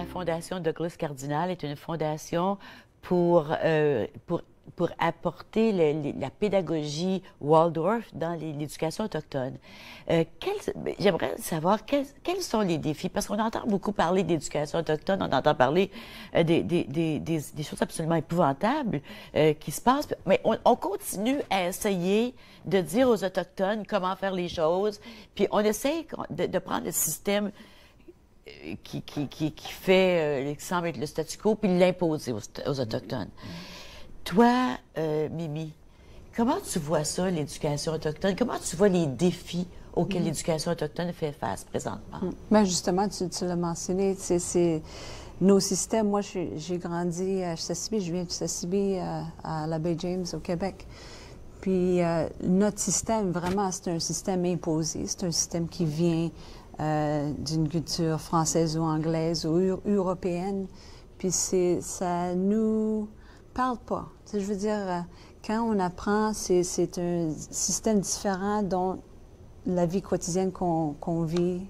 la Fondation Douglas Cardinal est une fondation pour apporter la pédagogie Waldorf dans l'éducation autochtone. J'aimerais savoir quels sont les défis, parce qu'on entend beaucoup parler d'éducation autochtone, on entend parler des choses absolument épouvantables qui se passent, mais on continue à essayer de dire aux Autochtones comment faire les choses, puis on essaie de prendre le système qui fait, qui semble être le statu quo, puis l'imposer aux Autochtones. Toi, Mimi, comment tu vois ça, l'éducation autochtone? Comment tu vois les défis auxquels l'éducation autochtone fait face présentement? Bien, justement, tu l'as mentionné, c'est nos systèmes. Moi, j'ai grandi à Cississippi, je viens de Cississippi, à la baie James, au Québec. Puis, notre système, vraiment, c'est un système imposé. C'est un système qui vient d'une culture française ou anglaise ou européenne. Puis, ça nous parle pas. Je veux dire, quand on apprend, c'est un système différent dont la vie quotidienne qu'on vit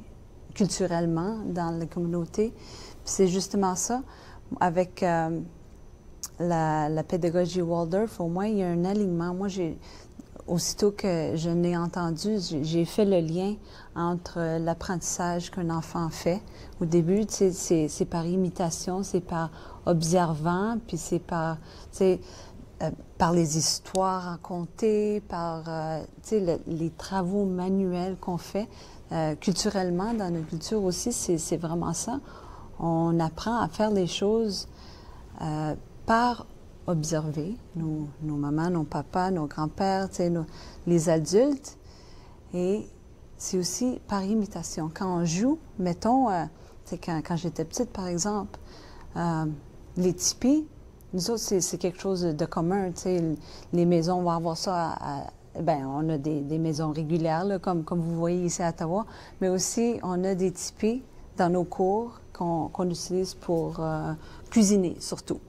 culturellement dans la communauté. C'est justement ça. Avec la pédagogie Waldorf, au moins, il y a un alignement. Moi, aussitôt que je l'ai entendu, j'ai fait le lien entre l'apprentissage qu'un enfant fait. Au début, c'est par imitation, c'est par observant, puis c'est par les histoires racontées, par les travaux manuels qu'on fait. Culturellement, dans notre culture aussi, c'est vraiment ça. On apprend à faire les choses par observer, nos mamans, nos papas, nos grands-pères, les adultes. Et c'est aussi par imitation. Quand on joue, mettons, quand j'étais petite, par exemple, les tipis, nous autres, c'est quelque chose de commun. Les maisons vont avoir ça on a des maisons régulières, là, comme vous voyez ici à Ottawa, mais aussi on a des tipis dans nos cours qu'on utilise pour cuisiner, surtout.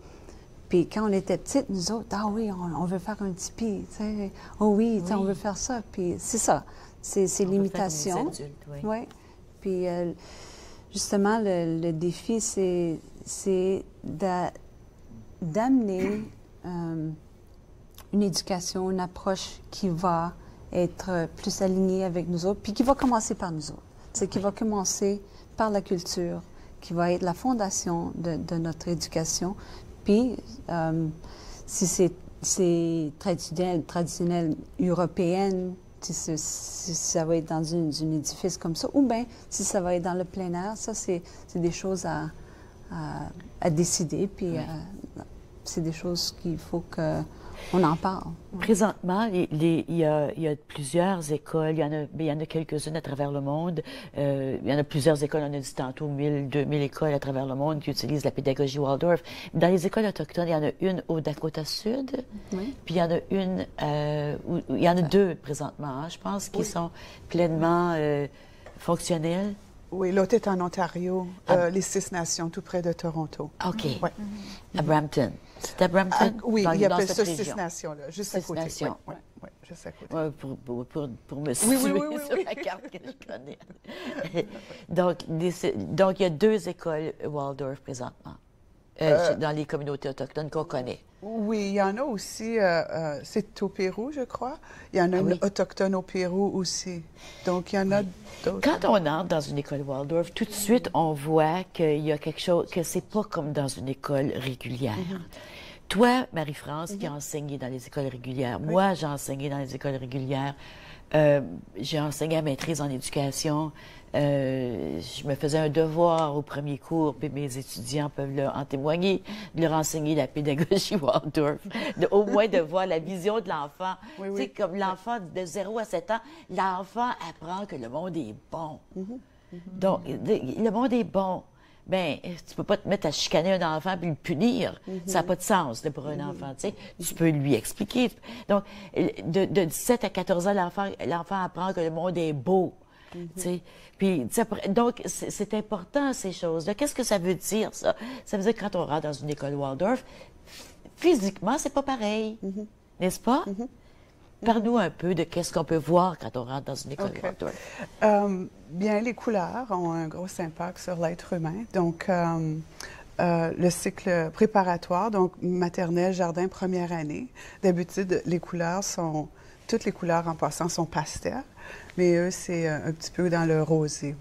Puis quand on était petites, nous autres, ah oui, on veut faire un tipi, tu sais. Oh oui, oui. On veut faire ça. Puis c'est ça, c'est l'imitation. Oui. Ouais. Puis justement, le défi, c'est d'amener une éducation, une approche qui va être plus alignée avec nous autres, puis qui va commencer par nous autres. C'est qui va commencer par la culture, qui va être la fondation de notre éducation. Puis, si c'est traditionnel européenne, si ça va être dans un édifice comme ça, ou bien si ça va être dans le plein air, ça, c'est des choses à décider, puis c'est des choses qu'il faut qu'on en parle. Présentement, il y a plusieurs écoles, il y en a quelques-unes à travers le monde. Il y en a plusieurs écoles, on a dit tantôt 1000, 2000 écoles à travers le monde qui utilisent la pédagogie Waldorf. Dans les écoles autochtones, il y en a une au Dakota Sud, oui. Puis il y en a une, il y en a deux présentement, hein, je pense, qui sont pleinement fonctionnelles. Oui, l'autre est en Ontario, les Six Nations, tout près de Toronto. OK. Ouais. À Brampton. C'est à Brampton? Oui, il y a ça, région. Six Nations, là, juste à Six côté. Nations. Oui, juste à côté. Ouais, pour me situer sur oui. la carte que je connais. Donc, il y a deux écoles Waldorf présentement, dans les communautés autochtones qu'on connaît. Oui, il y en a aussi, c'est au Pérou, je crois. Il y en a une autochtone au Pérou aussi. Donc, il y en a d'autres. Quand on entre dans une école Waldorf, tout de suite, on voit qu'il y a quelque chose, que c'est pas comme dans une école régulière. Toi, Marie-France, qui a enseigné dans les écoles régulières, moi, j'ai enseigné dans les écoles régulières, j'ai enseigné à maîtrise en éducation, je me faisais un devoir au premier cours, puis mes étudiants peuvent en témoigner, de leur enseigner la pédagogie Waldorf, au moins de voir la vision de l'enfant. Oui, Tu sais, comme l'enfant de 0 à 7 ans, l'enfant apprend que le monde est bon. Donc, le monde est bon. Bien, tu peux pas te mettre à chicaner un enfant puis le punir. Ça n'a pas de sens pour un enfant, tu sais. Tu peux lui expliquer. Donc, de 17 à 14 ans, l'enfant apprend que le monde est beau. Tu sais. Puis, donc, c'est important, ces choses-là. Qu'est-ce que ça veut dire, ça? Ça veut dire que quand on rentre dans une école Waldorf, physiquement, c'est pas pareil. N'est-ce pas? Parle-nous un peu de qu'est-ce qu'on peut voir quand on rentre dans une école Waldorf. Bien, les couleurs ont un gros impact sur l'être humain. Donc, le cycle préparatoire, donc maternelle, jardin, première année. D'habitude, toutes les couleurs en passant sont pastels, mais eux, c'est un petit peu dans le rosé.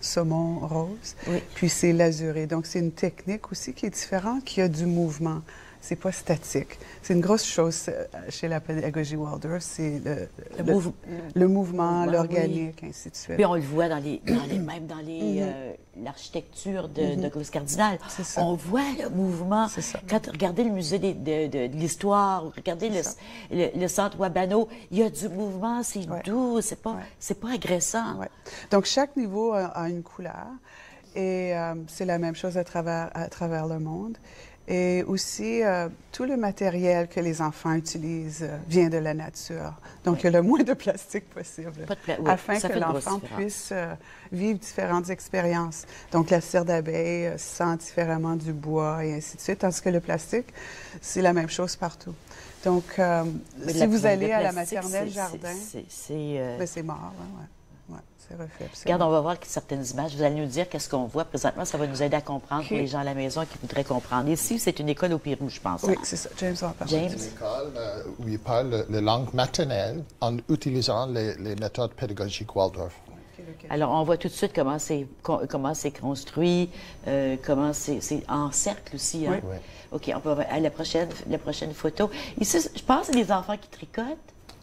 Saumon rose, oui. Puis c'est l'azuré. Donc, c'est une technique aussi qui est différente, qui a du mouvement. C'est pas statique. C'est une grosse chose chez la pédagogie Waldorf, c'est le mouvement, l'organique, oui. Ainsi de suite. Puis on le voit même dans l'architecture de Douglas Cardinal. On voit le mouvement. Quand vous regardez le musée de l'histoire, regardez le centre Wabano, il y a du mouvement, c'est doux, c'est pas agressant. Ouais. Donc chaque niveau a une couleur et c'est la même chose à travers le monde. Et aussi, tout le matériel que les enfants utilisent vient de la nature. Donc, il y a le moins de plastique possible afin que l'enfant puisse vivre différentes expériences. Donc, la cire d'abeille sent différemment du bois et ainsi de suite, tandis que le plastique, c'est la même chose partout. Donc, si vous allez à la maternelle jardin, c'est mort. Regarde, on va voir certaines images. Vous allez nous dire qu'est-ce qu'on voit présentement. Ça va nous aider à comprendre pour les gens à la maison qui voudraient comprendre. Ici, c'est une école au Pérou, je pense. Oui, c'est ça. James va en parler. C'est une école où ils parlent la langue maternelle en utilisant les méthodes pédagogiques Waldorf. Alors, on voit tout de suite comment c'est construit, comment c'est en cercle aussi. Hein? Oui. OK, on peut à la prochaine photo. Ici, je pense que c'est des enfants qui tricotent.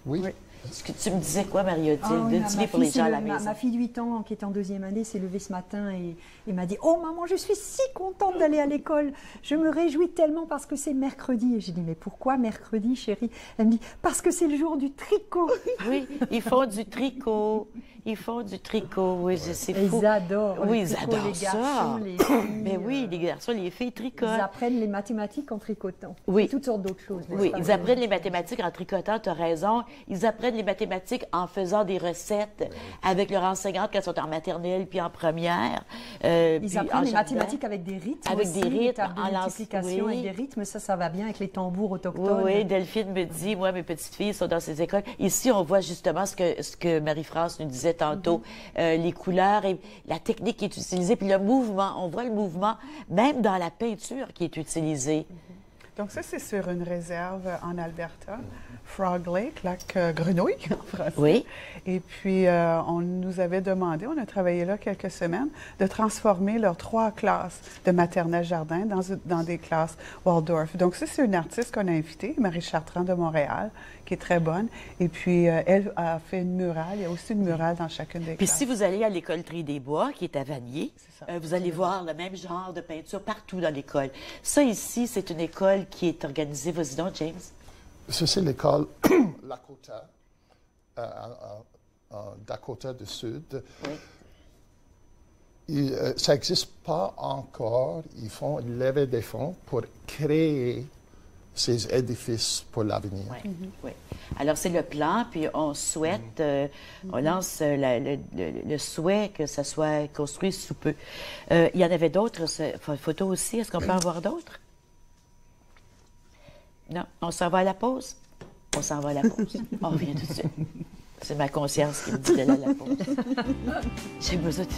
Oui. Est-ce que tu me disais quoi, Marie-Odile, pour les gens à la maison? Ma fille de 8 ans, qui est en 2e année, s'est levée ce matin et m'a dit « Oh maman, je suis si contente d'aller à l'école. Je me réjouis tellement parce que c'est mercredi. » Et j'ai dit « Mais pourquoi mercredi, chérie ?» Elle me dit « Parce que c'est le jour du tricot. » Oui, ils font du tricot. Oui, c'est fou. Ils adorent. Oui, ils adorent les garçons, les filles. Mais oui, les garçons, les filles tricotent. Ils apprennent les mathématiques en tricotant. Oui. Et toutes sortes d'autres choses. Oui, ils apprennent les mathématiques en tricotant, tu as raison. Ils apprennent les mathématiques en faisant des recettes avec leur enseignante quand ils sont en maternelle puis en première. Ils apprennent les mathématiques avec des rythmes. Avec des rythmes, en multiplication, avec des rythmes. Ça va bien avec les tambours autochtones. Oui, Delphine me dit, moi, mes petites filles sont dans ces écoles. Ici, on voit justement ce que Marie-France nous disait tantôt, les couleurs et la technique qui est utilisée, puis le mouvement. On voit le mouvement, même dans la peinture qui est utilisée. Donc ça, c'est sur une réserve en Alberta, Frog Lake, lac Grenouille en français. Oui. Et puis, on nous avait demandé, on a travaillé là quelques semaines, de transformer leurs 3 classes de maternelle jardin dans des classes Waldorf. Donc ça, c'est une artiste qu'on a invitée, Marie Chartrand de Montréal, qui est très bonne. Et puis, elle a fait une murale. Il y a aussi une murale dans chacune des classes. Puis si vous allez à l'école Tri-des-Bois, qui est à Vanier, vous allez voir le même genre de peinture partout dans l'école. Ça ici, c'est une école qui est organisée. Vas-y donc, James. Ça, c'est l'école Lakota, Dakota du Sud. Oui. Ça n'existe pas encore. Ils font lever des fonds pour créer ces édifices pour l'avenir. Oui, oui. Alors, c'est le plan, puis on souhaite, on lance le souhait que ça soit construit sous peu. Il y en avait d'autres photos aussi. Est-ce qu'on peut en voir d'autres? Non, on s'en va à la pause? On s'en va à la pause. On revient tout de suite. C'est ma conscience qui me dit d'aller à la pause. J'ai besoin de...